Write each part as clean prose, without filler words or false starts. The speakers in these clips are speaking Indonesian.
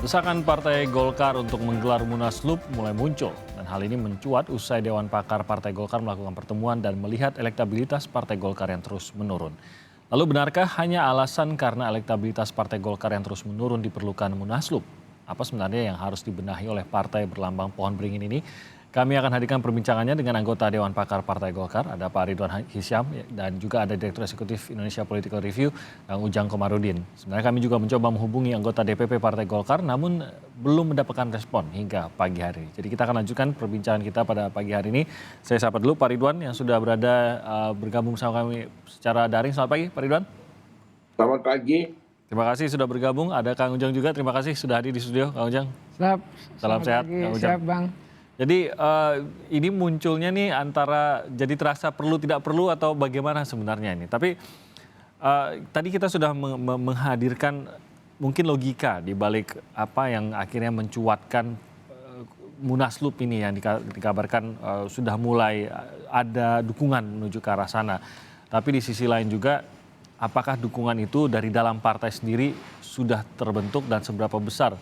Desakan Partai Golkar untuk menggelar Munaslup mulai muncul dan hal ini mencuat usai Dewan Pakar Partai Golkar melakukan pertemuan dan melihat elektabilitas Partai Golkar yang terus menurun. Lalu benarkah hanya alasan karena elektabilitas Partai Golkar yang terus menurun diperlukan Munaslup? Apa sebenarnya yang harus dibenahi oleh partai berlambang pohon beringin ini? Kami akan hadirkan perbincangannya dengan anggota Dewan Pakar Partai Golkar, ada Pak Ridwan Hisyam dan juga ada Direktur Eksekutif Indonesia Political Review, Kang Ujang Komarudin. Sebenarnya kami juga mencoba menghubungi anggota DPP Partai Golkar, namun belum mendapatkan respon hingga pagi hari. Jadi kita akan lanjutkan perbincangan kita pada pagi hari ini. Saya sapa dulu Pak Ridwan yang sudah bergabung sama kami secara daring. Selamat pagi Pak Ridwan. Selamat pagi. Terima kasih sudah bergabung. Ada Kang Ujang juga, terima kasih sudah hadir di studio Kang Ujang. Salam sehat Kang Ujang. Siap Bang. Jadi ini munculnya nih antara jadi terasa perlu tidak perlu atau bagaimana sebenarnya ini. Tapi tadi kita sudah menghadirkan mungkin logika di balik apa yang akhirnya mencuatkan Munaslup ini yang dikabarkan sudah mulai ada dukungan menuju ke arah sana. Tapi di sisi lain juga apakah dukungan itu dari dalam partai sendiri sudah terbentuk dan seberapa besar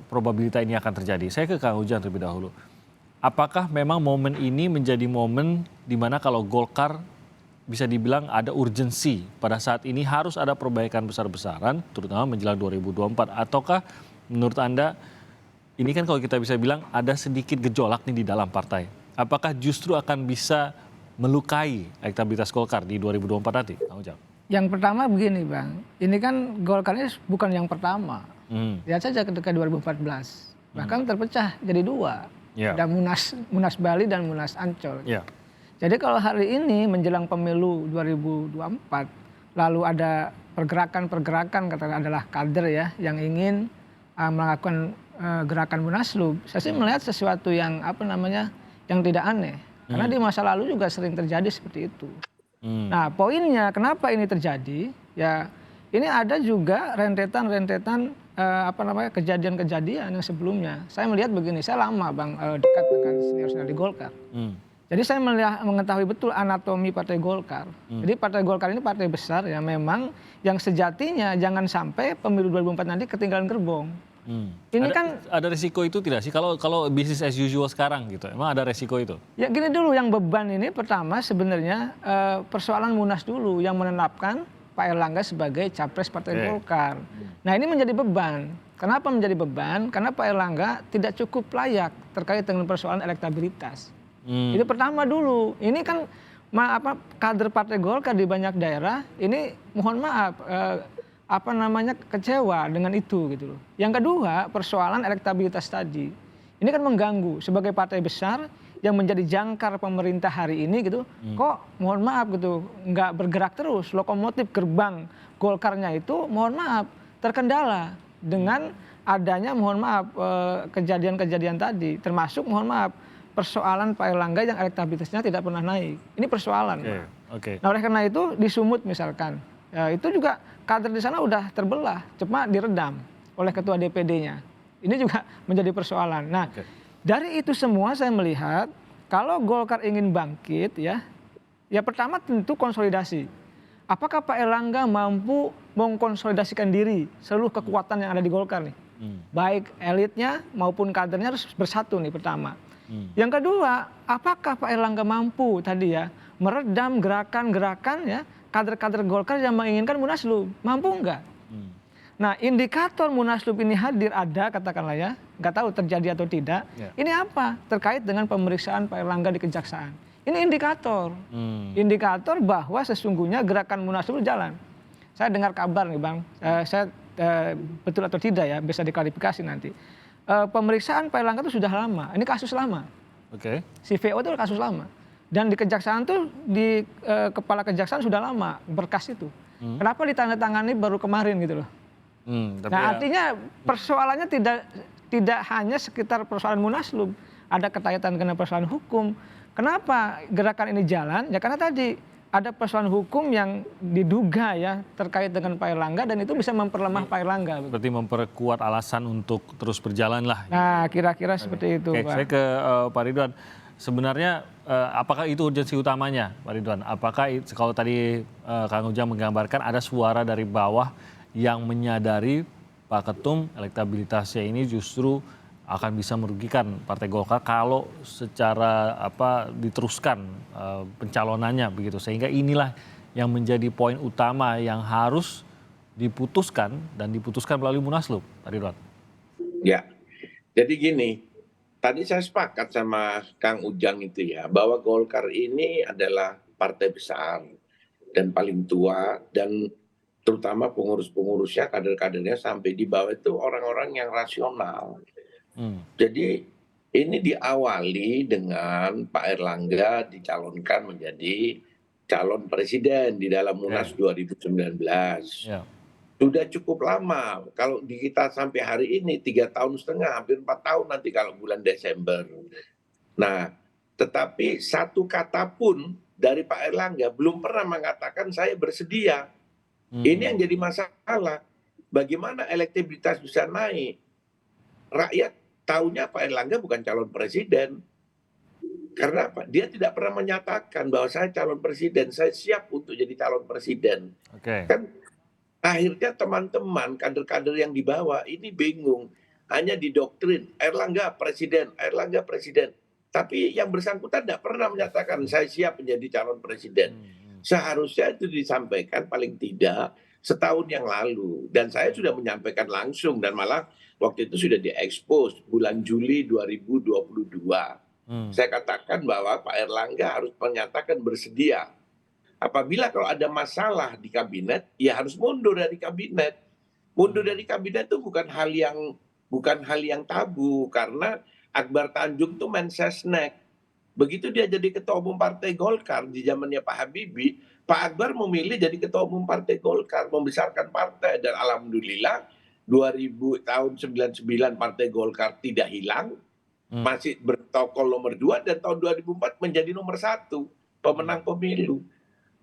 probabilitas ini akan terjadi. Saya ke Kang Ujang terlebih dahulu. Apakah memang momen ini menjadi momen di mana kalau Golkar bisa dibilang ada urgensi pada saat ini harus ada perbaikan besar-besaran, terutama menjelang 2024, ataukah menurut Anda ini kan kalau kita bisa bilang ada sedikit gejolak nih di dalam partai. Apakah justru akan bisa melukai elektabilitas Golkar di 2024 nanti, Kang Ujang? Yang pertama begini Bang, ini kan Golkar ini bukan yang pertama. Lihat saja ketika 2014, bahkan terpecah jadi dua. Ada Munas Bali dan Munas Ancol. Jadi kalau hari ini menjelang pemilu 2024, lalu ada pergerakan katakan adalah kader ya yang ingin melakukan gerakan Munaslup, saya sih melihat sesuatu yang yang tidak aneh. Karena di masa lalu juga sering terjadi seperti itu. Nah poinnya kenapa ini terjadi? Ya ini ada juga rentetan kejadian-kejadian yang sebelumnya. Saya melihat begini, saya lama Bang dekat dengan senior-senior di Golkar. Jadi saya mengetahui betul anatomi Partai Golkar. Jadi Partai Golkar ini partai besar ya memang yang sejatinya jangan sampai pemilu 2024 nanti ketinggalan gerbong. Ini ada risiko itu tidak sih kalau bisnis as usual sekarang gitu? Emang ada risiko itu? Ya gini dulu, yang beban ini pertama sebenarnya persoalan Munas dulu yang menetapkan Pak Erlangga sebagai capres Partai Golkar. Nah ini menjadi beban. Kenapa menjadi beban? Karena Pak Erlangga tidak cukup layak terkait dengan persoalan elektabilitas. Itu pertama dulu. Ini kan kader Partai Golkar di banyak daerah ini mohon maaf kecewa dengan itu gitu loh. Yang kedua persoalan elektabilitas tadi. Ini kan mengganggu sebagai partai besar yang menjadi jangkar pemerintah hari ini gitu, kok mohon maaf gitu nggak bergerak terus, lokomotif gerbang Golkarnya itu mohon maaf terkendala dengan adanya mohon maaf kejadian-kejadian tadi, termasuk mohon maaf persoalan Pak Erlangga yang elektabilitasnya tidak pernah naik. Ini persoalan. Nah oleh karena itu di Sumut misalkan, ya, itu juga kader di sana udah terbelah, cuma diredam oleh ketua DPD-nya. Ini juga menjadi persoalan. Nah dari itu semua saya melihat kalau Golkar ingin bangkit ya pertama tentu konsolidasi. Apakah Pak Erlangga mampu mengkonsolidasikan diri seluruh kekuatan yang ada di Golkar nih? Baik elitnya maupun kadernya harus bersatu nih pertama. Yang kedua, apakah Pak Erlangga mampu tadi ya meredam gerakan-gerakan ya kader-kader Golkar yang menginginkan Munaslup? Mampu enggak? Nah indikator Munaslup ini hadir ada katakanlah ya, nggak tahu terjadi atau tidak. Ini apa? Terkait dengan pemeriksaan Pak Erlangga di Kejaksaan. Ini indikator. Indikator bahwa sesungguhnya gerakan Munaslup jalan. Saya dengar kabar nih Bang, betul atau tidak ya, bisa diklarifikasi nanti. Pemeriksaan Pak Erlangga itu sudah lama, ini kasus lama. Si VO itu kasus lama. Dan di Kejaksaan tuh, di Kepala Kejaksaan sudah lama berkas itu. Kenapa ditandatangani baru kemarin gitu loh. Nah artinya persoalannya tidak hanya sekitar persoalan Munaslup, ada kaitan dengan persoalan hukum. Kenapa gerakan ini jalan? Ya karena tadi ada persoalan hukum yang diduga ya terkait dengan Pak Erlangga dan itu bisa memperlemah Pak Erlangga. Berarti memperkuat alasan untuk terus berjalan lah. Nah kira-kira seperti itu Pak. Saya ke Pak Ridwan. Sebenarnya apakah itu urgensi utamanya Pak Ridwan? Apakah kalau tadi Kang Ujang menggambarkan ada suara dari bawah yang menyadari Pak Ketum, elektabilitasnya ini justru akan bisa merugikan Partai Golkar kalau secara diteruskan pencalonannya begitu. Sehingga inilah yang menjadi poin utama yang harus diputuskan dan diputuskan melalui Munaslup, Pak Ridwan. Ya, jadi gini, tadi saya sepakat sama Kang Ujang itu ya, bahwa Golkar ini adalah partai besar dan paling tua, dan terutama pengurus-pengurusnya, kader-kadernya sampai di bawah itu orang-orang yang rasional. Jadi ini diawali dengan Pak Erlangga dicalonkan menjadi calon presiden di dalam Munas 2019. Ya. Sudah cukup lama, kalau di kita sampai hari ini 3,5 tahun, hampir 4 tahun nanti kalau bulan Desember. Nah, tetapi satu kata pun dari Pak Erlangga belum pernah mengatakan saya bersedia. Ini yang jadi masalah. Bagaimana elektabilitas bisa naik? Rakyat tahunya Pak Erlangga bukan calon presiden. Karena apa? Dia tidak pernah menyatakan bahwa saya calon presiden, saya siap untuk jadi calon presiden. Kan akhirnya teman-teman kader-kader yang di bawah ini bingung. Hanya didoktrin, Erlangga presiden, Erlangga presiden. Tapi yang bersangkutan tidak pernah menyatakan saya siap menjadi calon presiden. Seharusnya itu disampaikan paling tidak setahun yang lalu. Dan saya sudah menyampaikan langsung dan malah waktu itu sudah diekspos bulan Juli 2022. Saya katakan bahwa Pak Erlangga harus menyatakan bersedia. Apabila kalau ada masalah di kabinet, ya harus mundur dari kabinet. Mundur dari kabinet itu bukan hal yang tabu, karena Akbar Tanjung itu mensesnek. Begitu dia jadi ketua umum Partai Golkar di zamannya Pak Habibie, Pak Akbar memilih jadi ketua umum Partai Golkar, membesarkan partai, dan alhamdulillah 2000 tahun 99 Partai Golkar tidak hilang, masih bertokol nomor 2, dan tahun 2004 menjadi nomor 1 pemenang pemilu.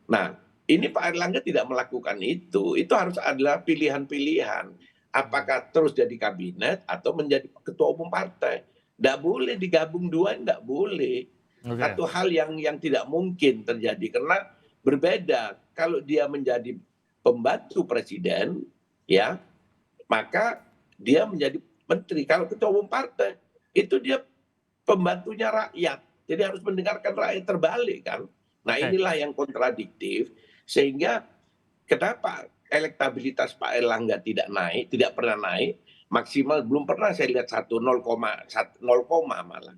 Nah, ini Pak Erlangga tidak melakukan itu. Itu harus adalah pilihan-pilihan. Apakah terus jadi kabinet atau menjadi ketua umum partai? Tidak boleh digabung dua, tidak boleh. Satu hal yang tidak mungkin terjadi, karena berbeda. Kalau dia menjadi pembantu presiden, ya, maka dia menjadi menteri. Kalau ketua umum partai, itu dia pembantunya rakyat. Jadi harus mendengarkan rakyat, terbalik kan. Nah, inilah yang kontradiktif, sehingga kenapa elektabilitas Pak Erlangga tidak naik, tidak pernah naik, maksimal belum pernah saya lihat 0, malah.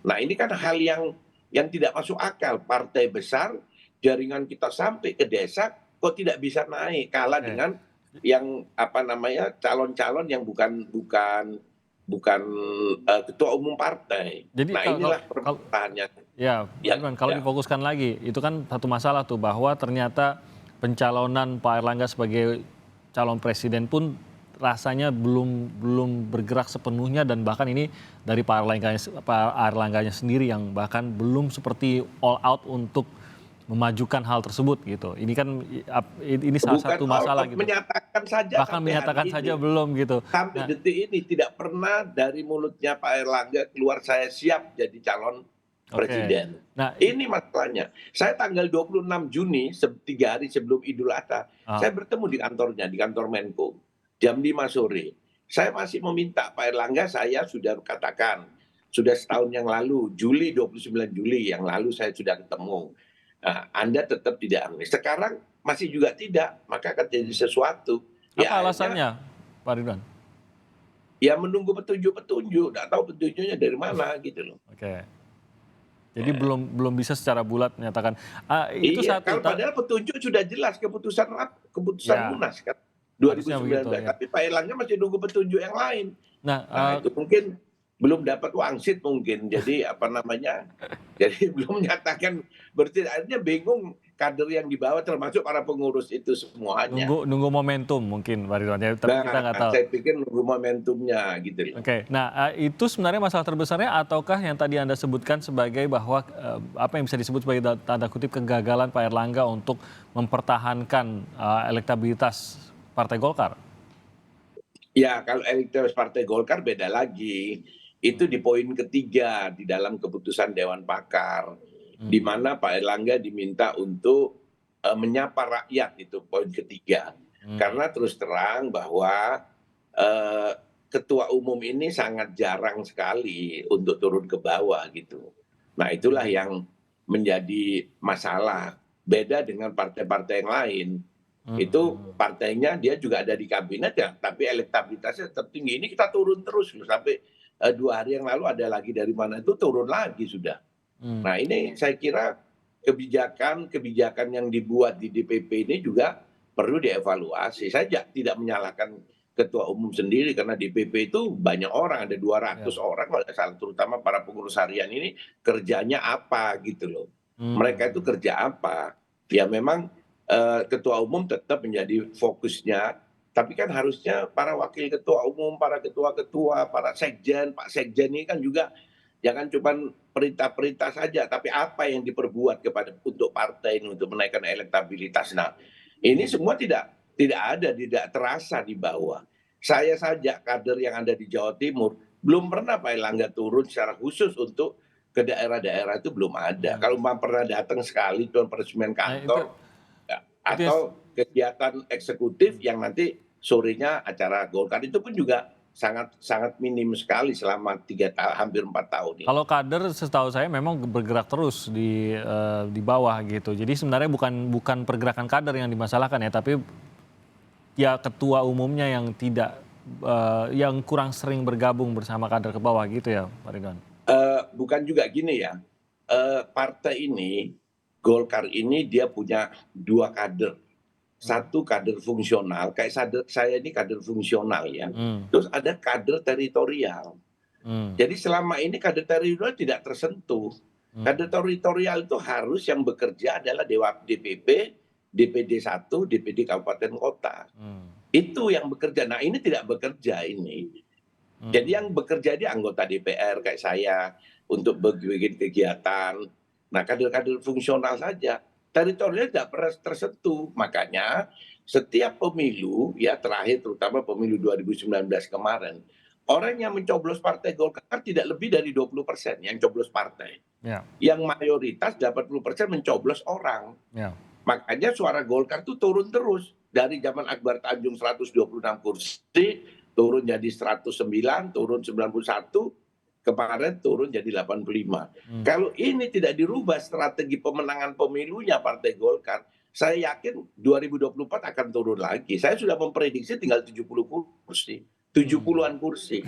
Nah, ini kan hal yang tidak masuk akal. Partai besar, jaringan kita sampai ke desa, kok tidak bisa naik, kalah dengan yang calon-calon yang bukan ketua umum partai. Jadi nah, inilah pertanyaannya. Ya, kalau difokuskan lagi, itu kan satu masalah tuh, bahwa ternyata pencalonan Pak Erlangga sebagai calon presiden pun rasanya belum bergerak sepenuhnya, dan bahkan ini dari Pak Erlangganya sendiri yang bahkan belum seperti all out untuk memajukan hal tersebut gitu. Ini kan ini salah satu masalah gitu. Menyatakan saja, bahkan menyatakan saja belum gitu. Sampai detik ini tidak pernah dari mulutnya Pak Erlangga keluar saya siap jadi calon presiden. Nah, ini masalahnya. Saya tanggal 26 Juni, 3 hari sebelum Idul Adha, saya bertemu di kantornya, di kantor Menko, jam 5 sore. Saya masih meminta Pak Erlangga, saya sudah katakan, sudah setahun yang lalu, 29 Juli yang lalu saya sudah ketemu. Nah, Anda tetap tidak. Sekarang masih juga tidak, maka akan jadi sesuatu. Apa alasannya, Pak Ridwan? Ya menunggu petunjuk, nggak tahu petunjuknya dari mana gitu loh. Jadi belum bisa secara bulat menyatakan. Itu satu. Padahal petunjuk sudah jelas, keputusan Munas kan 2019. Tapi Pak Erlangga masih nunggu petunjuk yang lain. Nah, itu mungkin belum dapat wangsit mungkin. Jadi jadi belum menyatakan. Berarti akhirnya bingung kader yang dibawa, termasuk para pengurus itu semuanya. Nunggu momentum mungkin, Pak Ridwan. Tapi kita nggak tahu. Saya pikir nunggu momentumnya gitu. Nah itu sebenarnya masalah terbesarnya, ataukah yang tadi Anda sebutkan sebagai bahwa apa yang bisa disebut sebagai tanda kutip kegagalan Pak Erlangga untuk mempertahankan elektabilitas Partai Golkar? Ya, kalau elektabilitas Partai Golkar beda lagi. Itu di poin ketiga di dalam keputusan Dewan Pakar, di mana Pak Erlangga diminta untuk menyapa rakyat, itu poin ketiga. Karena terus terang bahwa eh, ketua umum ini sangat jarang sekali untuk turun ke bawah gitu. Nah itulah yang menjadi masalah. Beda dengan partai-partai yang lain. Itu partainya dia juga ada di kabinet ya, tapi elektabilitasnya tertinggi. Ini kita turun terus loh, sampai 2 hari yang lalu ada lagi dari mana itu turun lagi sudah. Nah ini saya kira kebijakan yang dibuat di DPP ini juga perlu dievaluasi. Saya tidak menyalahkan ketua umum sendiri karena DPP itu banyak orang, ada 200 Ya. orang kalau tidak salah, terutama para pengurus harian ini kerjanya apa gitu loh. Mereka itu kerja apa? Ya memang ketua umum tetap menjadi fokusnya, tapi kan harusnya para wakil ketua umum, para ketua-ketua, para sekjen, Pak Sekjen ini kan juga jangan cuma perintah-perintah saja, tapi apa yang diperbuat untuk partai ini untuk menaikkan elektabilitas. Nah, ini semua tidak terasa di bawah. Saya saja kader yang ada di Jawa Timur belum pernah Pak Erlangga turun secara khusus untuk ke daerah-daerah, itu belum ada. Kalau pernah datang sekali tuan peresmian Nah, itu kantor ya, itu ya, atau kegiatan eksekutif yang nanti sorenya acara Golkar, itu pun juga sangat sangat minim sekali selama hampir 4 tahun ini. kalau kader setahu saya memang bergerak terus di bawah gitu. Jadi sebenarnya bukan pergerakan kader yang dimasalahkan ya, tapi ya ketua umumnya yang tidak yang kurang sering bergabung bersama kader ke bawah gitu ya, Pak Ridwan. Bukan juga gini ya, partai ini, Golkar ini dia punya 2 kader. Satu kader fungsional, kayak saya ini kader fungsional ya. Terus ada kader teritorial. Jadi selama ini kader teritorial tidak tersentuh. Kader teritorial itu harus yang bekerja adalah DPP, DPD 1, DPD kabupaten kota. Itu yang bekerja. Nah ini tidak bekerja ini. Jadi yang bekerja di anggota DPR kayak saya untuk bikin kegiatan. Nah kader-kader fungsional saja. Teritorial tidak pernah tersentuh. Makanya setiap pemilu ya terakhir terutama pemilu 2019 kemarin, orang yang mencoblos partai Golkar tidak lebih dari 20% yang coblos partai. Ya, Yang mayoritas 80% mencoblos orang. ya. Makanya suara Golkar itu turun terus. Dari zaman Akbar Tanjung 126 kursi, turun jadi 109, turun 91, kemarin turun jadi 85. Kalau ini tidak dirubah strategi pemenangan pemilunya Partai Golkar, saya yakin 2024 akan turun lagi. Saya sudah memprediksi tinggal 70 kursi, 70-an kursi.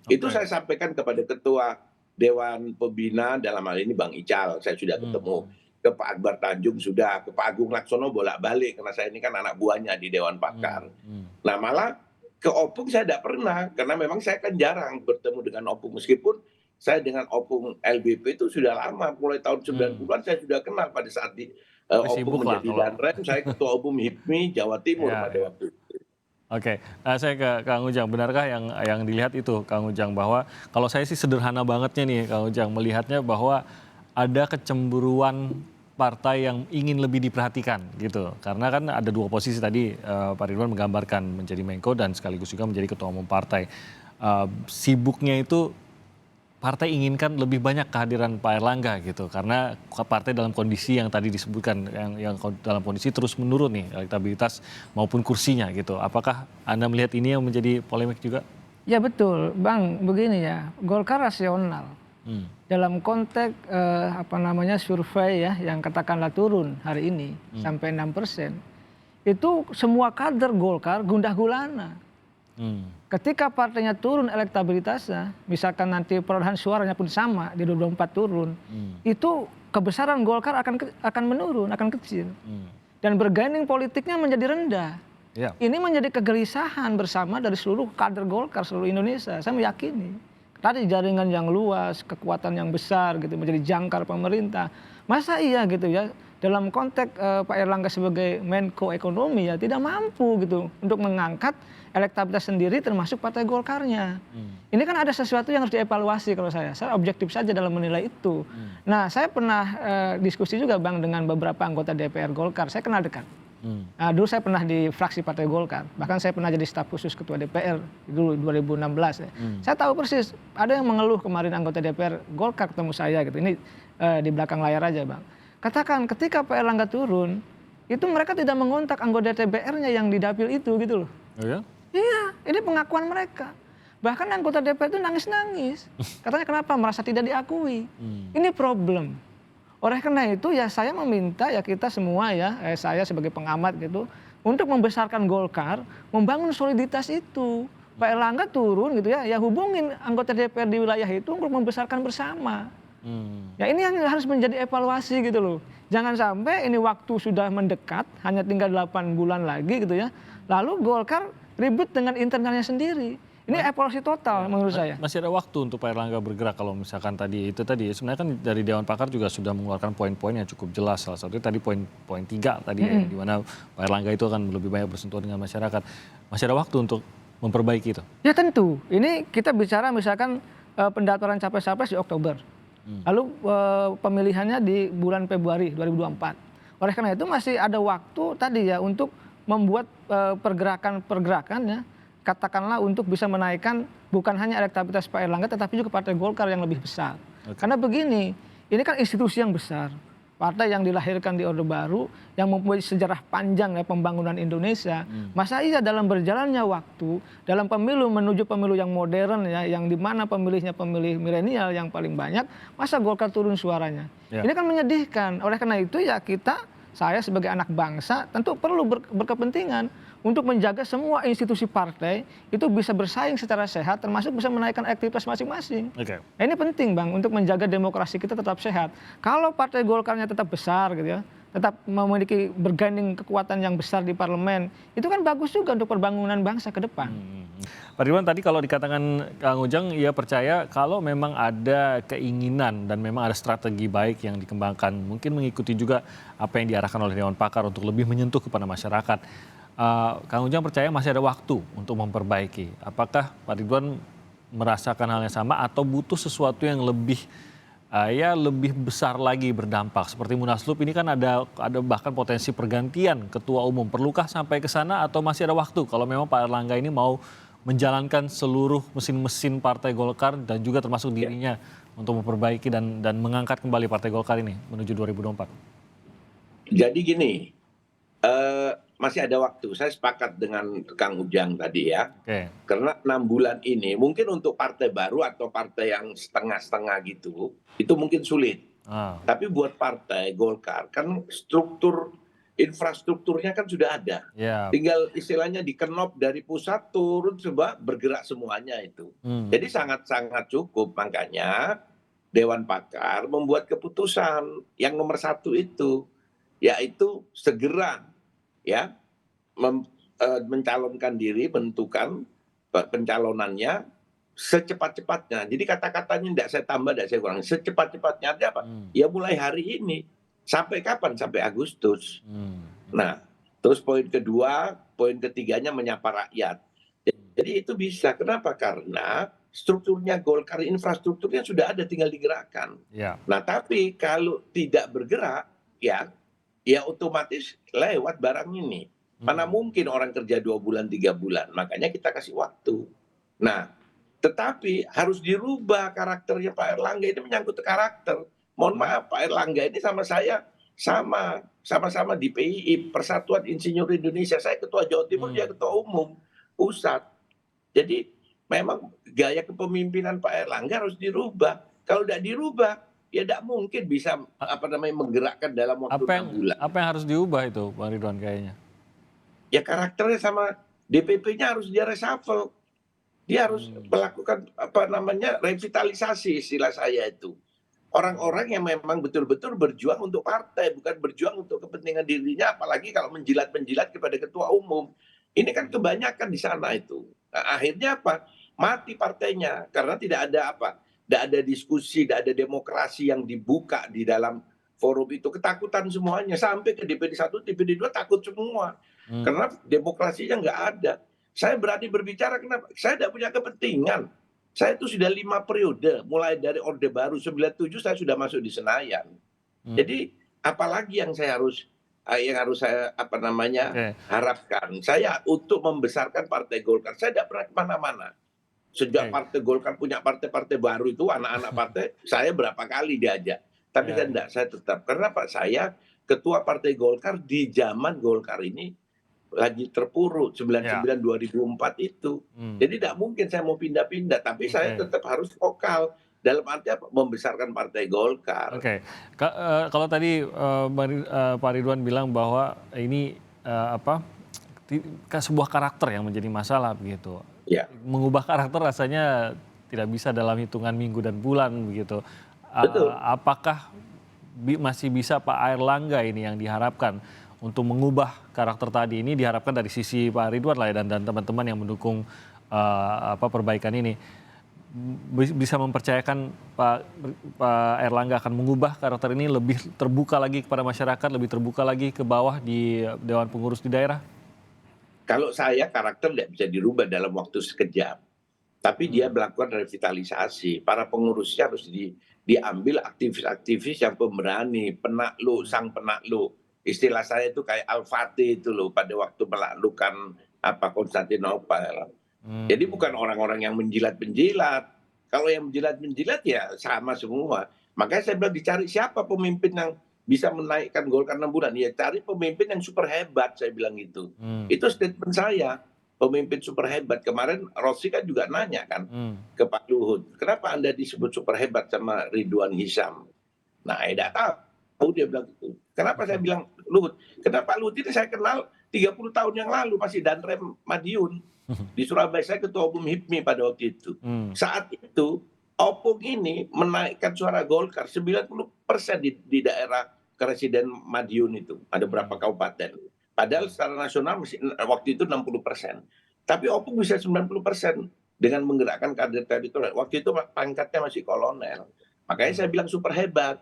Itu saya sampaikan kepada Ketua Dewan Pembina, dalam hal ini Bang Ical, saya sudah ketemu. Ke Pak Akbar Tanjung sudah, ke Pak Agung Laksono bolak-balik, karena saya ini kan anak buahnya di Dewan Pakar. Nah malah ke Opung saya tidak pernah, karena memang saya kan jarang bertemu dengan Opung. Meskipun saya dengan Opung LBP itu sudah lama, mulai tahun 90-an saya sudah kenal pada saat Opung Sibuk lah menjadi kalau. Danrem, saya Ketua Umum HIPMI Jawa Timur Ya, pada ya. waktu itu. Oke, saya ke Kang Ujang. Benarkah yang dilihat itu, Kang Ujang, bahwa kalau saya sih sederhana bangetnya nih, Kang Ujang, melihatnya bahwa ada kecemburuan partai yang ingin lebih diperhatikan gitu. Karena kan ada 2 posisi tadi Pak Ridwan menggambarkan menjadi Menko dan sekaligus juga menjadi Ketua Umum partai. Sibuknya itu partai inginkan lebih banyak kehadiran Pak Erlangga gitu. Karena partai dalam kondisi yang tadi disebutkan, yang dalam kondisi terus menurun nih elektabilitas maupun kursinya gitu. Apakah Anda melihat ini yang menjadi polemik juga? Ya betul, Bang. Begini ya, Golkar rasional. Dalam konteks survei ya yang katakanlah turun hari ini sampai 6%, itu semua kader Golkar gundah gulana. Ketika partainya turun elektabilitasnya, misalkan nanti perolehan suaranya pun sama di 2024 turun, itu kebesaran Golkar akan menurun, akan kecil, dan bergaining politiknya menjadi rendah. Ya. Ini menjadi kegelisahan bersama dari seluruh kader Golkar seluruh Indonesia. Saya meyakini. Tadi jaringan yang luas, kekuatan yang besar gitu menjadi jangkar pemerintah. Masa iya gitu ya dalam konteks Pak Erlangga sebagai Menko Ekonomi ya tidak mampu gitu untuk mengangkat elektabilitas sendiri termasuk partai Golkarnya. Ini kan ada sesuatu yang harus dievaluasi kalau saya objektif saja dalam menilai itu. Nah saya pernah diskusi juga Bang dengan beberapa anggota DPR Golkar, saya kenal dekat. Nah, dulu saya pernah di fraksi Partai Golkar, bahkan saya pernah jadi staf khusus ketua DPR dulu 2016 ya. Saya tahu persis ada yang mengeluh kemarin anggota DPR Golkar ketemu saya gitu. Ini di belakang layar aja Bang. Katakan ketika Pak Erlangga turun, itu mereka tidak mengontak anggota DPR-nya yang di dapil itu gitu loh. Oh ya? Iya, ini pengakuan mereka. Bahkan anggota DPR itu nangis-nangis. Katanya kenapa? Merasa tidak diakui. Ini problem. Oleh karena itu ya saya meminta ya kita semua ya, saya sebagai pengamat gitu, untuk membesarkan Golkar, membangun soliditas itu. Pak Erlangga turun gitu ya, ya hubungin anggota DPR di wilayah itu untuk membesarkan bersama. Ya ini yang harus menjadi evaluasi gitu loh. Jangan sampai ini waktu sudah mendekat, hanya tinggal 8 bulan lagi gitu ya. Lalu Golkar ribut dengan internalnya sendiri. Ini evaluasi total menurut saya. Masih ada waktu untuk Pak Erlangga bergerak kalau misalkan tadi sebenarnya kan dari Dewan Pakar juga sudah mengeluarkan poin-poin yang cukup jelas. Salah satunya tadi poin 3 tadi ya, di mana Pak Erlangga itu akan lebih banyak bersentuhan dengan masyarakat. Masih ada waktu untuk memperbaiki itu. Ya tentu. Ini kita bicara misalkan pendaftaran capres-capres di Oktober. Lalu pemilihannya di bulan Februari 2024. Oleh karena itu masih ada waktu tadi ya untuk membuat pergerakan-pergerakan ya, katakanlah untuk bisa menaikkan bukan hanya elektabilitas Pak Erlangga tetapi juga Partai Golkar yang lebih besar. Karena begini, ini kan institusi yang besar. Partai yang dilahirkan di Orde Baru yang mempunyai sejarah panjang ya pembangunan Indonesia. Masa iya dalam berjalannya waktu, dalam pemilu menuju pemilu yang modern ya, yang dimana pemilihnya pemilih milenial yang paling banyak, masa Golkar turun suaranya. Ini kan menyedihkan. Oleh karena itu ya saya sebagai anak bangsa tentu perlu berkepentingan untuk menjaga semua institusi partai itu bisa bersaing secara sehat termasuk bisa menaikkan aktivitas masing-masing. Nah, ini penting Bang untuk menjaga demokrasi kita tetap sehat. Kalau Partai Golkarnya tetap besar gitu ya, tetap memiliki berganding kekuatan yang besar di parlemen, itu kan bagus juga untuk pembangunan bangsa ke depan. Pak Ridwan tadi kalau dikatakan Kang Ujang ia percaya kalau memang ada keinginan dan memang ada strategi baik yang dikembangkan, mungkin mengikuti juga apa yang diarahkan oleh Dewan Pakar untuk lebih menyentuh kepada masyarakat. Kang Ujang percaya masih ada waktu untuk memperbaiki. Apakah Pak Ridwan merasakan hal yang sama atau butuh sesuatu yang lebih lebih besar lagi berdampak? Seperti Munaslup ini kan ada bahkan potensi pergantian ketua umum. Perlukah sampai ke sana atau masih ada waktu kalau memang Pak Erlangga ini mau menjalankan seluruh mesin-mesin Partai Golkar dan juga termasuk dirinya untuk memperbaiki dan mengangkat kembali Partai Golkar ini menuju 2024? Jadi gini, masih ada waktu. Saya sepakat dengan Kang Ujang tadi ya. Karena 6 bulan ini mungkin untuk partai baru atau partai yang setengah-setengah gitu, itu mungkin sulit. Tapi buat partai Golkar kan infrastrukturnya kan sudah ada. Tinggal istilahnya dikenop dari pusat turun coba bergerak semuanya itu. Jadi sangat-sangat cukup. Makanya Dewan Pakar membuat keputusan yang nomor 1 itu, yaitu segera ya mencalonkan diri, menentukan pencalonannya secepat-cepatnya. Jadi kata-katanya tidak saya tambah, tidak saya kurang. Secepat-cepatnya ada apa? Ya mulai hari ini. Sampai kapan? Sampai Agustus. Nah, terus poin ketiganya menyapa rakyat. Jadi itu bisa. Kenapa? Karena strukturnya Golkar, infrastrukturnya sudah ada, tinggal digerakkan. Nah, tapi kalau tidak bergerak, ya otomatis lewat barang ini. Mana mungkin orang kerja 2 bulan, 3 bulan. Makanya kita kasih waktu. Nah, tetapi harus dirubah karakternya Pak Erlangga. Ini menyangkut karakter. Mohon maaf, Pak Erlangga ini sama saya sama-sama di PII, Persatuan Insinyur Indonesia. Saya ketua Jawa Timur, dia ketua umum pusat. Jadi memang gaya kepemimpinan Pak Erlangga harus dirubah. Kalau tidak dirubah, ya tidak mungkin bisa menggerakkan dalam waktu 6 bulan. Apa yang harus diubah itu, Bang Ridwan kayaknya? Ya karakternya sama DPP-nya harus dia reshuffle. Dia harus melakukan revitalisasi istilah saya itu. Orang-orang yang memang betul-betul berjuang untuk partai, bukan berjuang untuk kepentingan dirinya, apalagi kalau menjilat-menjilat kepada ketua umum. Ini kan kebanyakan di sana itu. Nah, akhirnya apa? Mati partainya karena tidak ada diskusi, tidak ada demokrasi yang dibuka di dalam forum itu. Ketakutan semuanya sampai ke DPD 1, DPD 2 takut semua. Karena demokrasinya nggak ada. Saya berani berbicara kenapa? Saya tidak punya kepentingan. Saya itu sudah 5 periode, mulai dari Orde Baru 97 saya sudah masuk di Senayan. Jadi apalagi yang harus saya harapkan. Saya untuk membesarkan Partai Golkar. Saya tidak pernah kemana-mana. Sejak Partai Golkar punya partai-partai baru itu, anak-anak partai, saya berapa kali diajak. Tapi saya tetap. Karena Pak, saya ketua Partai Golkar di zaman Golkar ini lagi terpuruk Ya. 99 2004 itu. Jadi tidak mungkin saya mau pindah-pindah, tapi saya Oke. tetap harus vokal. Dalam arti apa? Membesarkan Partai Golkar. Oke, kalau tadi Pak Ridwan bilang bahwa ini apa sebuah karakter yang menjadi masalah begitu. Ya, Mengubah karakter rasanya tidak bisa dalam hitungan minggu dan bulan begitu. betul. Apakah masih bisa Pak Airlangga ini yang diharapkan untuk mengubah karakter tadi, ini diharapkan dari sisi Pak Ridwan lah ya, dan teman-teman yang mendukung perbaikan ini bisa mempercayakan Pak Airlangga akan mengubah karakter ini lebih terbuka lagi kepada masyarakat, lebih terbuka lagi ke bawah di Dewan Pengurus di daerah? Kalau saya karakter tidak bisa dirubah dalam waktu sekejap. Tapi dia melakukan revitalisasi. Para pengurusnya harus diambil aktivis-aktivis yang pemberani, penakluk, sang penakluk. Istilah saya itu kayak Al-Fatih itu loh pada waktu menaklukkan Konstantinopel. Jadi bukan orang-orang yang menjilat-menjilat. Kalau yang menjilat-menjilat ya sama semua. Makanya saya bilang dicari siapa pemimpin yang bisa menaikkan Golkar 6 bulan. Ya cari pemimpin yang super hebat, saya bilang gitu. Itu statement saya. Pemimpin super hebat. Kemarin Rossi kan juga nanya kan ke Pak Luhut. Kenapa Anda disebut super hebat sama Ridwan Hisham? Nah, tidak tahu dia bilang gitu. Kenapa saya bilang Luhut? Kenapa Luhut ini saya kenal 30 tahun yang lalu masih Danrem Madiun. Di Surabaya saya ketua umum HIPMI pada waktu itu. Saat itu Opung ini menaikkan suara Golkar 90% di daerah Presiden Madiun itu. Ada berapa kabupaten. Padahal secara nasional masih waktu itu 60%. Tapi Opung bisa 90% dengan menggerakkan kader teritorial. Waktu itu pangkatnya masih kolonel. Makanya saya bilang super hebat.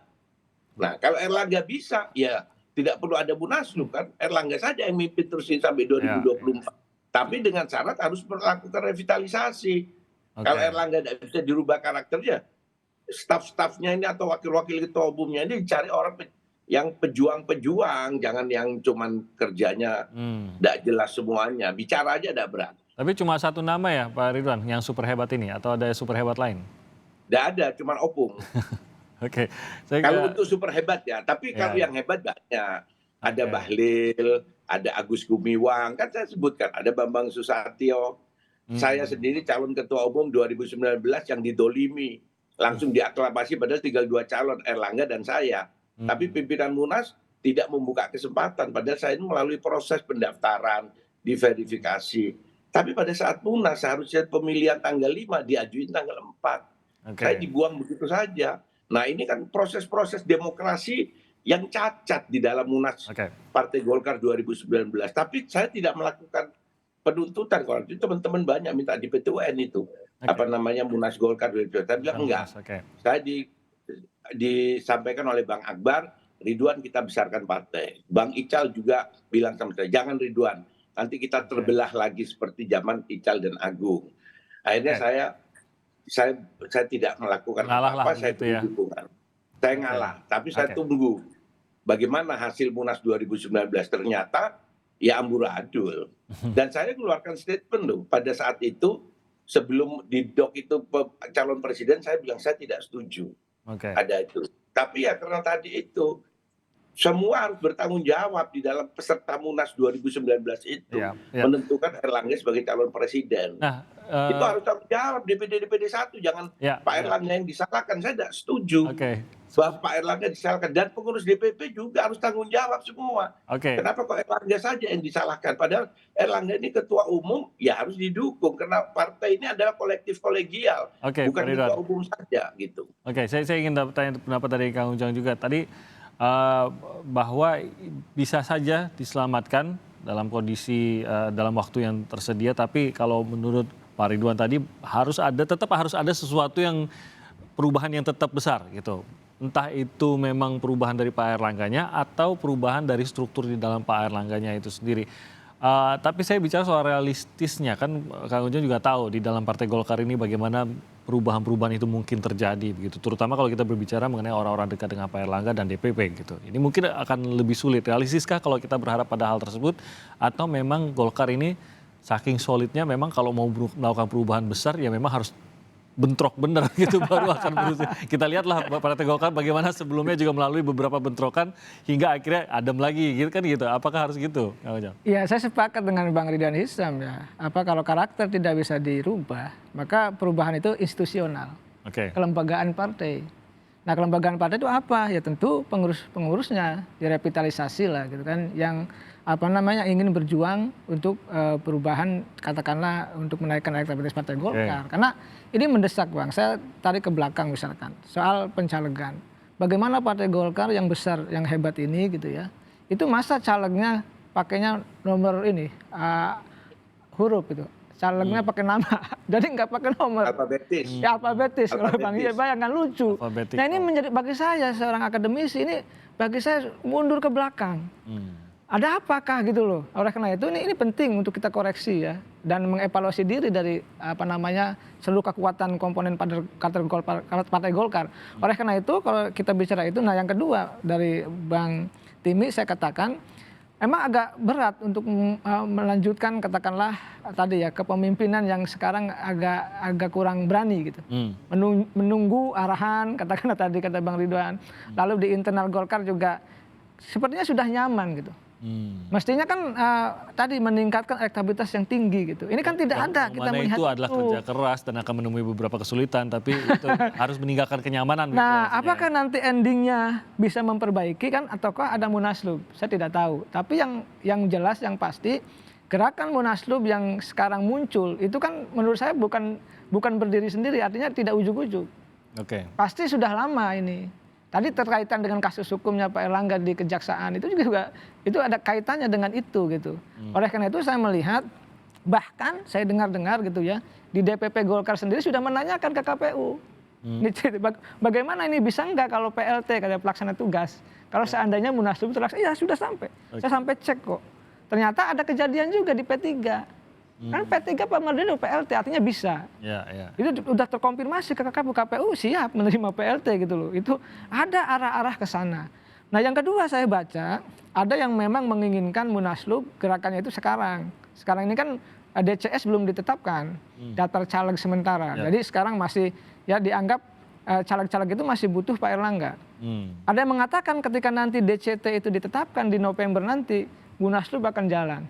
Nah, kalau Erlangga bisa, ya tidak perlu ada Munaslup kan. Erlangga saja yang mimpin terus sampai 2024. Tapi dengan syarat harus melakukan revitalisasi. Kalau Erlangga tidak bisa dirubah karakternya, staf-stafnya ini atau wakil-wakil ketua umumnya ini dicari orang yang pejuang-pejuang, jangan yang cuman kerjanya tidak jelas semuanya. Bicara aja tidak berat. Tapi cuma satu nama ya Pak Ridwan yang super hebat ini, atau ada super hebat lain? Tidak ada, cuman Opung. Oke. Kalau untuk super hebat ya, tapi kalau yang hebat banyak. Ada Bahlil, ada Agus Gumiwang, kan saya sebutkan, ada Bambang Susatyo. Saya sendiri calon ketua umum 2019 yang didolimi. Langsung diaklamasi padahal tinggal 2 calon, Erlangga dan saya. Tapi pimpinan Munas tidak membuka kesempatan. Padahal saya ini melalui proses pendaftaran, diverifikasi. Tapi pada saat Munas seharusnya pemilihan tanggal 5 diajuin tanggal 4. Saya dibuang begitu saja. Nah ini kan proses-proses demokrasi yang cacat di dalam Munas Partai Golkar 2019. Tapi saya tidak melakukan penuntutan. Kalau itu teman-teman banyak minta di PT UN itu. Munas Golkar 2019. Saya bilang enggak. Saya disampaikan oleh Bang Akbar, Ridwan kita besarkan partai. Bang Ical juga bilang sama saya, jangan Ridwan. Nanti kita terbelah lagi seperti zaman Ical dan Agung. Akhirnya saya tidak melakukan apa-apa, saya tunggu dukungan. Saya ngalah, tapi saya tunggu bagaimana hasil Munas 2019. Ternyata ya amburadul. Dan saya keluarkan statement loh, pada saat itu sebelum didok itu calon presiden, saya bilang saya tidak setuju. Ada itu. Tapi ya karena tadi itu, semua harus bertanggung jawab di dalam peserta Munas 2019 itu menentukan Erlangga sebagai calon presiden. Itu harus tanggung jawab DPD 1, jangan Pak Erlangga yang disalahkan. Saya tidak setuju bahwa Pak Erlangga disalahkan, dan pengurus DPP juga harus tanggung jawab semua. Kenapa kok Erlangga saja yang disalahkan? Padahal Erlangga ini ketua umum ya harus didukung karena partai ini adalah kolektif kolegial, bukan ketua umum saja gitu. Saya ingin tanya pendapat dari Kang Ujang juga tadi. Bahwa bisa saja diselamatkan dalam kondisi dalam waktu yang tersedia, tapi kalau menurut Pak Ridwan tadi tetap harus ada sesuatu yang perubahan yang tetap besar gitu. Entah itu memang perubahan dari Pak Airlangganya atau perubahan dari struktur di dalam Pak Airlangganya itu sendiri. Tapi saya bicara soal realistisnya, kan Kang Ujang juga tahu di dalam Partai Golkar ini bagaimana perubahan-perubahan itu mungkin terjadi begitu. Terutama kalau kita berbicara mengenai orang-orang dekat dengan Pak Airlangga dan DPP gitu. Ini mungkin akan lebih sulit. Realistiskah kalau kita berharap pada hal tersebut, atau memang Golkar ini saking solidnya memang kalau mau melakukan perubahan besar ya memang harus bentrok bener gitu baru akan berusaha. Kita lihatlah Partai Golkar bagaimana sebelumnya juga melalui beberapa bentrokan hingga akhirnya adem lagi gitu kan gitu. Apakah harus gitu, Kang Ujang? Ya, saya sepakat dengan Bang Ridwan Hisam ya. Kalau karakter tidak bisa dirubah, maka perubahan itu institusional. Oke. Kelembagaan partai. Nah, kelembagaan partai itu apa? Ya tentu pengurusnya direvitalisasi lah gitu kan, yang ingin berjuang untuk perubahan, katakanlah untuk menaikkan elektabilitas Partai Golkar. Karena ini mendesak, Bang. Saya tarik ke belakang misalkan soal pencalegan. Bagaimana Partai Golkar yang besar, yang hebat ini gitu ya, itu masa calegnya pakainya nomor ini huruf gitu. Calegnya pakai nama, jadi nggak pakai nomor. Alfabetis. Ya alfabetis. Kalau Bang Iya bayangkan lucu. Alfabetik. Nah ini menjadi bagi saya seorang akademisi ini bagi saya mundur ke belakang. Ada apakah gitu loh? Oleh karena itu ini penting untuk kita koreksi ya dan mengevaluasi diri dari seluruh kekuatan komponen Partai Golkar. Oleh karena itu kalau kita bicara itu, nah yang kedua dari Bang Timi saya katakan, emang agak berat untuk melanjutkan katakanlah tadi ya kepemimpinan yang sekarang agak kurang berani gitu. Menunggu arahan katakanlah tadi kata Bang Ridwan. Lalu di internal Golkar juga sepertinya sudah nyaman gitu. Mestinya kan tadi meningkatkan elektabilitas yang tinggi gitu. Ini kan tidak ada kita melihat itu adalah kerja keras dan akan menemui beberapa kesulitan, tapi itu harus meninggalkan kenyamanan. Nah, apakah nanti endingnya bisa memperbaiki kan, ataukah ada munaslup? Saya tidak tahu. Tapi yang jelas, yang pasti, gerakan munaslup yang sekarang muncul itu kan menurut saya bukan berdiri sendiri, artinya tidak ujuk-ujuk. Oke. Pasti sudah lama ini. Tadi terkaitan dengan kasus hukumnya Pak Erlangga di Kejaksaan itu juga itu ada kaitannya dengan itu gitu. Oleh karena itu saya melihat, bahkan saya dengar gitu ya, di DPP Golkar sendiri sudah menanyakan ke KPU. Bagaimana ini bisa enggak kalau PLT kata pelaksana tugas. Kalau seandainya munaslup terlaksana, ya sudah sampai. Saya sampai cek kok. Ternyata ada kejadian juga di P3. Kan P3 Pak Mardiono PLT artinya bisa. Itu udah terkonfirmasi ke KPU siap menerima PLT gitu loh. Itu ada arah-arah ke sana. Nah yang kedua saya baca ada yang memang menginginkan munaslup gerakannya itu sekarang. Sekarang ini kan DCS belum ditetapkan, daftar caleg sementara. Jadi sekarang masih ya dianggap caleg-caleg itu masih butuh Pak Erlangga. Ada yang mengatakan ketika nanti DCT itu ditetapkan di November nanti munaslup akan jalan.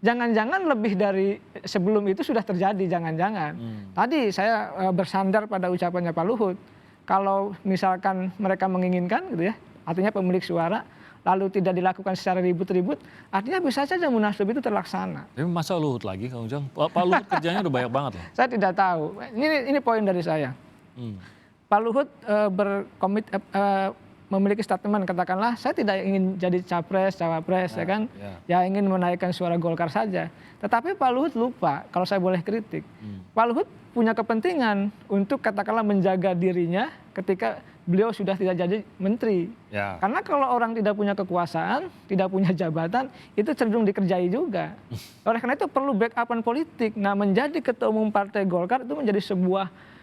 Jangan-jangan lebih dari sebelum itu sudah terjadi, jangan-jangan. Tadi saya bersandar pada ucapannya Pak Luhut. Kalau misalkan mereka menginginkan gitu ya, artinya pemilik suara, lalu tidak dilakukan secara ribut-ribut, artinya bisa saja munaslup itu terlaksana. Tapi masa Luhut lagi, Kang Ujang? Pak Luhut kerjanya udah banyak banget loh. Saya tidak tahu. Ini poin dari saya. Pak Luhut memiliki statement katakanlah saya tidak ingin jadi capres, cawapres ya kan. Ya ingin menaikkan suara Golkar saja. Tetapi Pak Luhut lupa, kalau saya boleh kritik. Pak Luhut punya kepentingan untuk katakanlah menjaga dirinya ketika beliau sudah tidak jadi menteri. Karena kalau orang tidak punya kekuasaan, tidak punya jabatan, itu cenderung dikerjai juga. Oleh karena itu perlu backupan politik. Nah, menjadi ketua umum Partai Golkar itu menjadi sebuah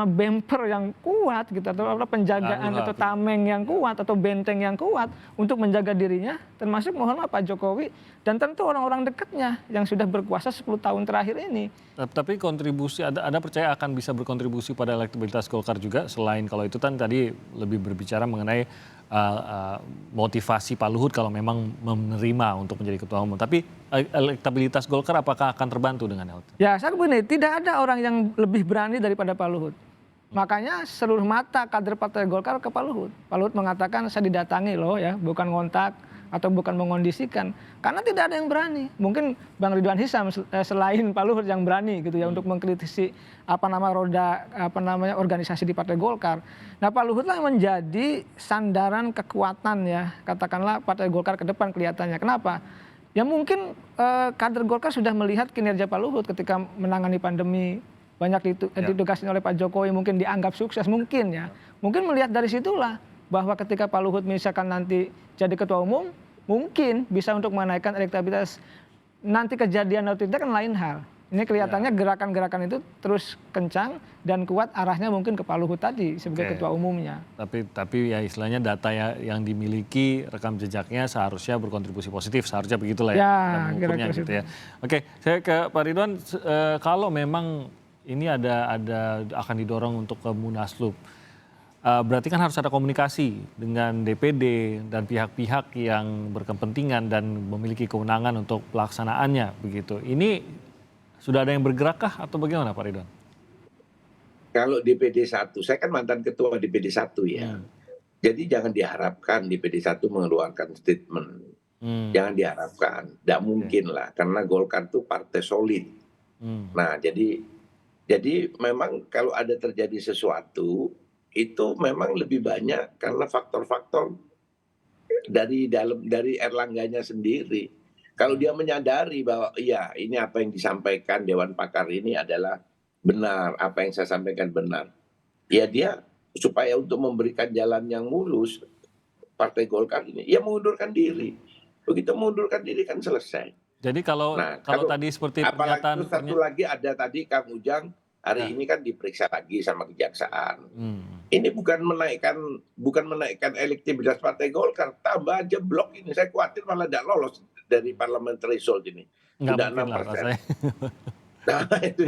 bumper yang kuat gitu, atau penjagaan atau tameng yang kuat atau benteng yang kuat untuk menjaga dirinya, termasuk mohon maaf Pak Jokowi dan tentu orang-orang dekatnya yang sudah berkuasa 10 tahun terakhir ini. Tapi kontribusi, Anda percaya akan bisa berkontribusi pada elektabilitas Golkar juga, selain kalau itu kan tadi lebih berbicara mengenai motivasi Pak Luhut kalau memang menerima untuk menjadi ketua umum. Tapi elektabilitas Golkar apakah akan terbantu dengan hal itu? Ya, saya begini, tidak ada orang yang lebih berani daripada Pak Luhut. Makanya seluruh mata kader Partai Golkar ke Pak Luhut. Pak Luhut mengatakan saya didatangi loh ya, bukan ngontak atau bukan mengondisikan. Karena tidak ada yang berani. Mungkin Bang Ridwan Hisam selain Pak Luhut yang berani gitu ya untuk mengkritisi organisasi di Partai Golkar. Nah, Pak Luhut lah menjadi sandaran kekuatan ya, katakanlah Partai Golkar ke depan kelihatannya. Kenapa? Ya mungkin kader Golkar sudah melihat kinerja Pak Luhut ketika menangani pandemi, banyak ditugasin oleh Pak Jokowi, mungkin dianggap sukses mungkin ya. Mungkin melihat dari situlah bahwa ketika Pak Luhut misalkan nanti jadi ketua umum, mungkin bisa untuk menaikkan elektabilitas. Nanti kejadian atau tidak kan lain hal. Ini kelihatannya gerakan-gerakan itu terus kencang dan kuat arahnya mungkin ke Pak Luhut tadi sebagai ketua umumnya. Tapi ya istilahnya data yang dimiliki, rekam jejaknya seharusnya berkontribusi positif, seharusnya begitulah ya. Kira-kira gitu ya. Oke, saya ke Pak Ridwan, kalau memang ini akan didorong untuk ke Munaslup. Berarti kan harus ada komunikasi dengan DPD dan pihak-pihak yang berkepentingan dan memiliki kewenangan untuk pelaksanaannya begitu. Ini sudah ada yang bergerakkah atau bagaimana Pak Ridwan? Kalau DPD 1, saya kan mantan ketua DPD 1 ya. Jadi jangan diharapkan DPD 1 mengeluarkan statement. Jangan diharapkan, tidak mungkin lah, karena Golkar itu partai solid. Nah, jadi memang kalau ada terjadi sesuatu, itu memang lebih banyak karena faktor-faktor dari Erlangganya sendiri. Kalau dia menyadari bahwa iya ini apa yang disampaikan Dewan Pakar ini adalah benar, apa yang saya sampaikan benar. Ya dia supaya untuk memberikan jalan yang mulus Partai Golkar ini, ya mengundurkan diri. Begitu mengundurkan diri kan selesai. Jadi kalau tadi seperti apalagi satu lagi ada tadi Kang Ujang hari ini kan diperiksa lagi sama kejaksaan. Ini bukan menaikkan elektabilitas Partai Golkar, tambah jeblok ini. Saya khawatir malah tidak lolos dari parliamentary threshold ini. Sudah 6%. Nah itu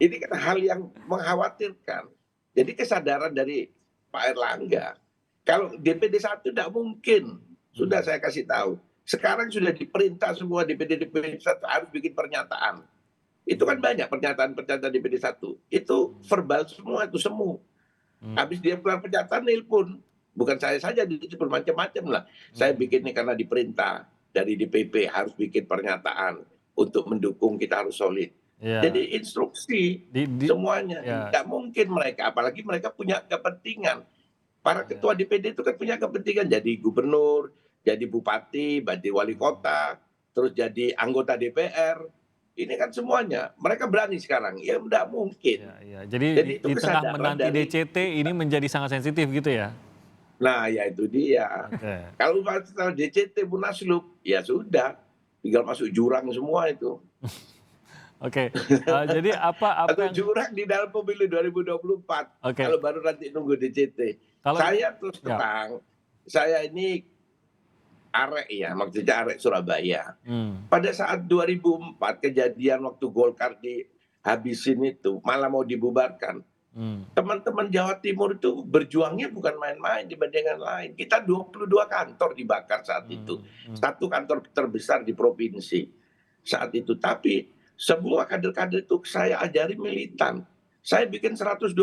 ini kan hal yang mengkhawatirkan. Jadi kesadaran dari Pak Erlangga, kalau DPD 1 tidak mungkin, sudah saya kasih tahu. Sekarang sudah diperintah semua DPD 1 harus bikin pernyataan. Itu kan banyak pernyataan DPD 1. Itu verbal semua, itu semu. Habis dia keluar pernyataan, nelpon. Bukan saya saja, itu bermacam-macam lah. Saya bikin ini karena diperintah dari DPP harus bikin pernyataan untuk mendukung kita harus solid. Jadi instruksi semuanya. Tidak mungkin mereka, apalagi mereka punya kepentingan. Para ketua DPD itu kan punya kepentingan jadi gubernur, jadi bupati, jadi wali kota, terus jadi anggota DPR. Ini kan semuanya. Mereka berani sekarang. Ya tidak mungkin. Jadi di tengah menanti DCT ini menjadi sangat sensitif gitu ya? Nah ya itu dia. Kalau setelah DCT Munaslup, ya sudah. Tinggal masuk jurang semua itu. Jadi apa atau yang jurang di dalam pemilu 2024. Kalau baru nanti nunggu DCT. Saya terus terang, saya ini arek ya, maksudnya arek Surabaya. Pada saat 2004 kejadian waktu Golkar dihabisin itu, malah mau dibubarkan. Teman-teman Jawa Timur itu berjuangnya bukan main-main dibandingkan lain. Kita 22 kantor dibakar saat itu. Satu kantor terbesar di provinsi saat itu. Tapi semua kader-kader itu saya ajari militan. Saya bikin 120.000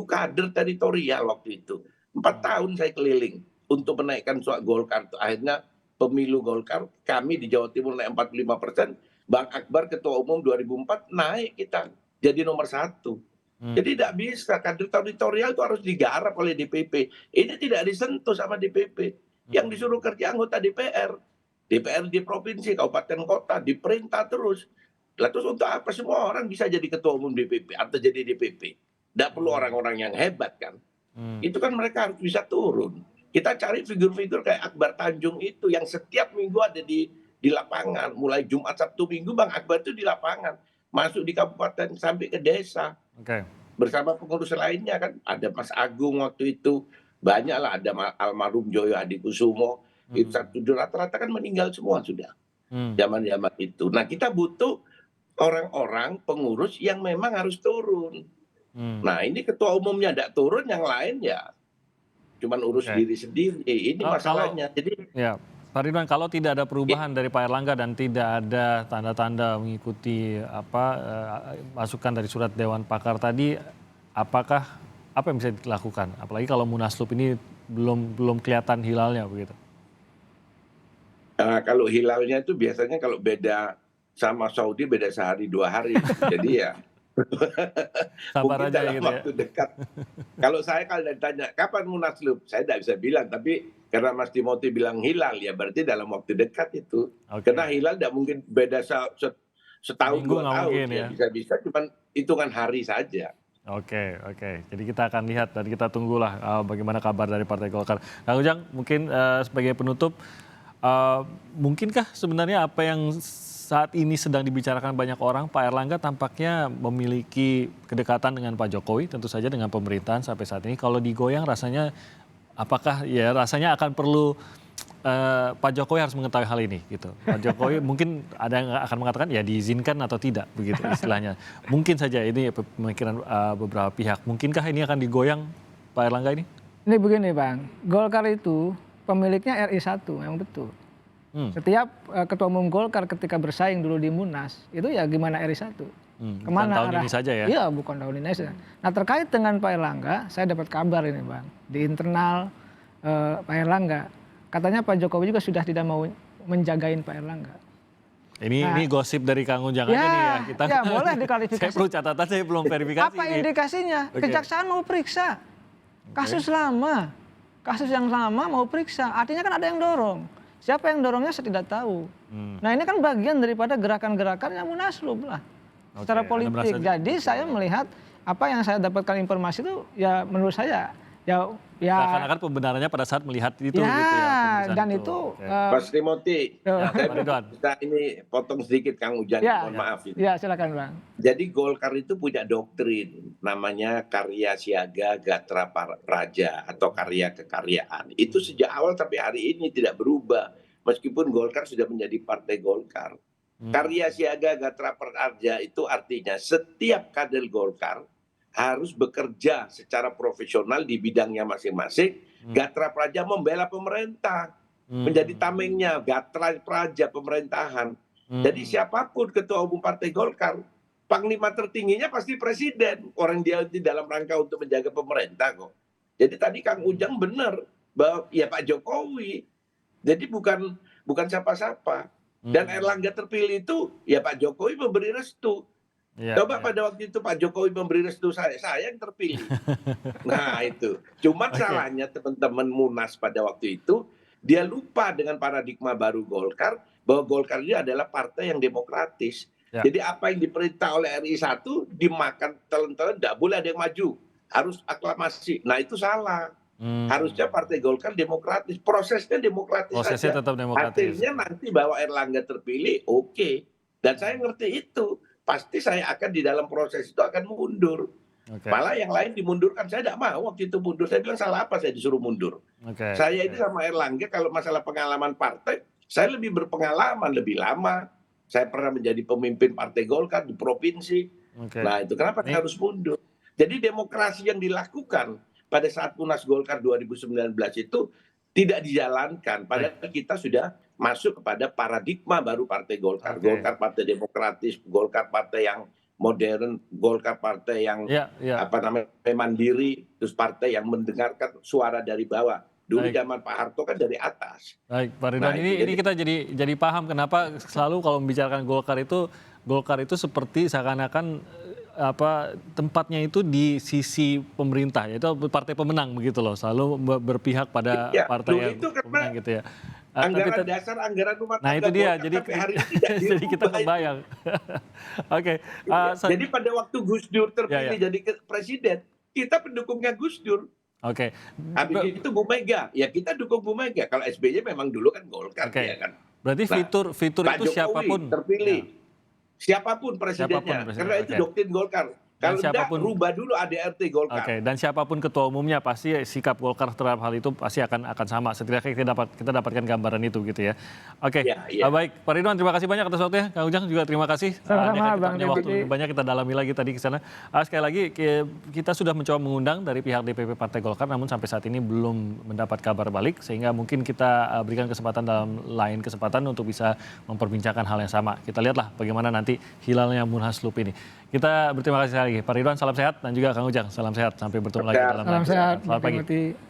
kader teritorial waktu itu. 4 tahun saya keliling untuk menaikkan suara Golkar. Akhirnya pemilu Golkar, kami di Jawa Timur naik 45%. Bang Akbar Ketua Umum 2004 naik kita jadi nomor 1. Jadi tidak bisa, kader teritorial itu harus digarap oleh DPP. Ini tidak disentuh sama DPP. Yang disuruh kerja anggota DPR. DPR di provinsi, kabupaten kota, diperintah terus. Lah terus untuk apa semua orang bisa jadi ketua umum DPP atau jadi DPP? Tidak perlu orang-orang yang hebat kan. Itu kan mereka harus bisa turun. Kita cari figur-figur kayak Akbar Tanjung itu yang setiap minggu ada di lapangan. Mulai Jumat, Sabtu, Minggu Bang Akbar itu di lapangan. Masuk di kabupaten sampai ke desa. Bersama pengurus lainnya kan. Ada Mas Agung waktu itu. Banyak lah, ada almarhum Joyo Hadikusumo. Itu rata-rata kan meninggal semua sudah. Zaman-zaman itu. Nah kita butuh orang-orang pengurus yang memang harus turun. Nah ini ketua umumnya tidak turun, yang lain ya cuman urus diri sendiri. Ini masalahnya. Jadi Pak Ridwan, kalau tidak ada perubahan dari Pak Erlangga dan tidak ada tanda-tanda mengikuti masukan dari surat Dewan Pakar tadi, apa yang bisa dilakukan? Apalagi kalau Munaslup ini belum kelihatan hilalnya begitu. Kalau hilalnya itu biasanya kalau beda sama Saudi beda sehari 2 hari. Jadi ya sabar mungkin aja dalam gitu waktu dekat. Kalau saya kalau ditanya kapan Munaslup, saya tidak bisa bilang. Tapi karena Mas Timothy bilang hilal, ya berarti dalam waktu dekat itu. Karena hilal tidak mungkin beda setahun 2 tahun. Ya bisa-bisa cuma hitungan hari saja. Oke. Jadi kita akan lihat dan kita tunggulah bagaimana kabar dari Partai Golkar. Kang Ujang, mungkin sebagai penutup, mungkinkah sebenarnya apa yang saat ini sedang dibicarakan banyak orang, Pak Erlangga tampaknya memiliki kedekatan dengan Pak Jokowi, tentu saja dengan pemerintahan sampai saat ini. Kalau digoyang rasanya, apakah ya rasanya akan perlu Pak Jokowi harus mengetahui hal ini gitu. Pak Jokowi mungkin ada yang akan mengatakan ya diizinkan atau tidak begitu istilahnya. Mungkin saja ini pemikiran beberapa pihak. Mungkinkah ini akan digoyang Pak Erlangga ini? Ini begini Bang, Golkar itu pemiliknya RI1 memang betul. Setiap ketua umum Golkar ketika bersaing dulu di Munas itu ya gimana RI1. Bukan tahun ini saja ya? Iya bukan tahun ini saja. Nah terkait dengan Pak Erlangga, saya dapat kabar ini Bang, di internal Pak Erlangga, katanya Pak Jokowi juga sudah tidak mau menjagain Pak Erlangga. Ini gosip dari Kang Ujang aja nih ya. Kita ya boleh diklarifikasi. Saya perlu catatan, saya belum verifikasi. Apa indikasinya? Kejaksaan mau periksa. Kasus lama. Kasus yang lama mau periksa. Artinya kan ada yang dorong. Siapa yang dorongnya saya tidak tahu. Nah ini kan bagian daripada gerakan-gerakan yang munaslup lah. Secara politik. Jadi saya melihat apa yang saya dapatkan informasi itu ya menurut saya ya seakan-akan pembenarannya pada saat melihat itu ya, gitu ya. dan itu Mas Timothy, Ridwan. kita ini potong sedikit Kang Ujang, mohon maaf ini. Ya silakan Bang. Jadi Golkar itu punya doktrin namanya karya siaga gatra praja atau karya kekaryaan. Itu sejak awal sampai hari ini tidak berubah meskipun Golkar sudah menjadi partai Golkar. Karya siaga gatra praja itu artinya setiap kader Golkar harus bekerja secara profesional di bidangnya masing-masing. Gatra praja membela pemerintah, menjadi tamengnya gatra praja pemerintahan. Jadi siapapun ketua umum partai Golkar, panglima tertingginya pasti presiden. Orang dia di dalam rangka untuk menjaga pemerintah kok. Jadi tadi Kang Ujang benar bahwa ya Pak Jokowi. Jadi bukan siapa-siapa. Dan Erlangga terpilih itu ya Pak Jokowi memberi restu. Coba pada waktu itu Pak Jokowi memberi restu saya yang terpilih. Nah itu. Cuman salahnya teman-teman Munas pada waktu itu, dia lupa dengan paradigma baru Golkar, bahwa Golkar ini adalah partai yang demokratis. Jadi apa yang diperintah oleh RI1 dimakan telan-telan, tidak boleh ada yang maju. Harus aklamasi. Nah itu salah. Harusnya partai Golkar demokratis. Prosesnya demokratis Prosesnya saja. tetap demokratis. Hasilnya nanti bahwa Erlangga terpilih, oke. Dan saya ngerti itu. Pasti saya akan di dalam proses itu akan mundur. Malah yang lain dimundurkan. Saya tidak mau waktu itu mundur. Saya bilang salah apa saya disuruh mundur. Saya itu sama Erlangga kalau masalah pengalaman partai, saya lebih berpengalaman, lebih lama. Saya pernah menjadi pemimpin partai Golkar di provinsi. Nah itu kenapa saya harus mundur. Jadi demokrasi yang dilakukan pada saat Munas Golkar 2019 itu tidak dijalankan. Padahal kita sudah masuk kepada paradigma baru partai Golkar. Golkar partai demokratis, Golkar partai yang modern, Golkar partai yang mandiri, terus partai yang mendengarkan suara dari bawah. Dulu zaman Pak Harto kan dari atas. Baik, Pak Ridwan, ini kita jadi paham kenapa selalu kalau membicarakan Golkar itu seperti seakan-akan tempatnya itu di sisi pemerintah, yaitu partai pemenang begitu loh, selalu berpihak pada partai yang pemenang gitu ya. Anggaran dasar, anggaran rumah tangga. Nah itu dia, jadi kita kebayang. Jadi pada waktu Gus Dur terpilih jadi presiden, kita pendukungnya Gus Dur. Habis itu Bu Mega, ya kita dukung Bu Mega. Kalau SBY memang dulu kan Golkar, ya kan. Berarti fitur Pak itu Jokowi siapapun terpilih. Siapapun presidennya, karena itu doktrin Golkar. Kalau tidak, rubah dulu ADRT Golkar. Dan siapapun ketua umumnya pasti sikap Golkar terhadap hal itu pasti akan sama. Setidaknya kita dapatkan gambaran itu gitu ya. Baik, Pak Ridwan terima kasih banyak atas waktunya. Kang Ujang juga terima kasih. Sama-sama Bang. Waktu lebih banyak kita dalami lagi tadi ke sana. Sekali lagi kita sudah mencoba mengundang dari pihak DPP Partai Golkar, namun sampai saat ini belum mendapat kabar balik, sehingga mungkin kita berikan kesempatan dalam lain kesempatan untuk bisa memperbincangkan hal yang sama. Kita lihatlah bagaimana nanti hilalnya Munaslup ini. Kita berterima kasih lagi. Pak Ridwan salam sehat dan juga Kang Ujang salam sehat. Sampai bertemu lagi dalam salam sehat. Selamat pagi.